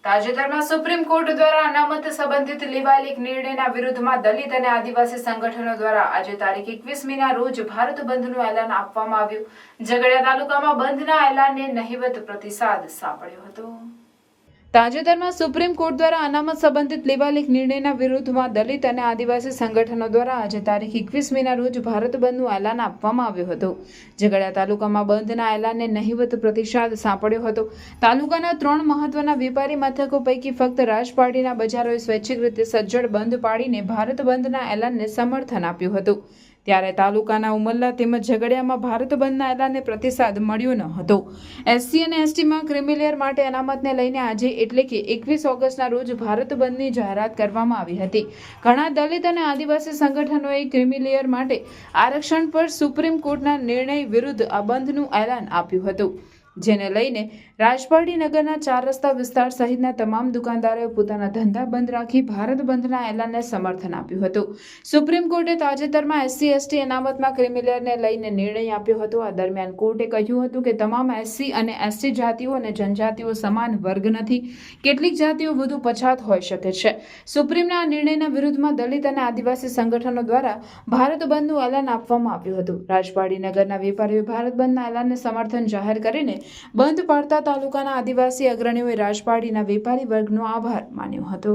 તાજેતરમાં supreme court દ્વારા અનામત સંબંધિત લેવાયેલ એક નિર્ણયના વિરુદ્ધમાં દલિત અને આદિવાસી સંગઠનો દ્વારા આજે તારીખ 21મીના રોજ ભારત બંધનું એલાન આપવામાં આવ્યું. ઝઘડિયા તાલુકામાં બંધના એલાનને નહિવત પ્રતિસાદ સાંપડ્યો હતો. તાજેતરમાં સુપ્રીમ કોર્ટ દ્વારા અનામત સંબંધિત લેવાયેલ એક નિર્ણયના વિરુદ્ધમાં દલિત અને આદિવાસી સંગઠનો દ્વારા આજે તારીખ 21મીના રોજ ભારત બંધનું એલાન આપવામાં આવ્યું હતું. ઝઘડિયા તાલુકામાં બંધના એલાનને નહિવત પ્રતિસાદ સાંપડ્યો હતો. તાલુકાના 3 મહત્વના વેપારી મથકો પૈકી ફક્ત રાજપારડીના બજારોએ સ્વૈચ્છિક રીતે સજ્જડ બંધ પાડીને ભારત બંધના એલાનને સમર્થન આપ્યું હતું. ત્યારે તાલુકાના ઉમલ્લા તેમજ ઝઘડિયામાં ભારત બંધના એલાનને પ્રતિસાદ મળ્યો ન હતો. એસસી અને એસટીમાં ક્રિમિલેયર માટે અનામતને લઈને આજે એટલે કે 21 ઓગસ્ટના રોજ ભારત બંધની જાહેરાત કરવામાં આવી હતી. ઘણા દલિત અને આદિવાસી સંગઠનોએ ક્રિમિલેયર માટે આરક્ષણ પર સુપ્રીમ કોર્ટના નિર્ણય વિરુદ્ધ આ બંધનું એલાન આપ્યું હતું, જેને લઈને રાજપારડી નગરના 4 રસ્તા વિસ્તાર સહિતના તમામ દુકાનદારોએ પોતાના ધંધા બંધ રાખી ભારત બંધના એલાનને સમર્થન આપ્યું હતું. સુપ્રીમ કોર્ટે તાજેતરમાં એસસી એસટી અનામતમાં ક્રિમિલેયરને લઈને નિર્ણય આપ્યો હતો. આ દરમિયાન કોર્ટે કહ્યું હતું કે તમામ એસસી અને એસટી જાતિઓ અને જનજાતિઓ સમાન વર્ગ નથી. કેટલીક જાતિઓ વધુ પછાત હોઈ શકે છે. સુપ્રીમના આ નિર્ણયના વિરુદ્ધમાં દલિત અને આદિવાસી સંગઠનો દ્વારા ભારત બંધનું એલાન આપવામાં આવ્યું હતું. રાજપારડી નગરના વેપારીઓએ ભારત બંધના એલાનને સમર્થન જાહેર કરીને બંધ પાડતા તાલુકાના આદિવાસી અગ્રણીઓએ રાજપારડીના વેપારી વર્ગનો આભાર માન્યો હતો.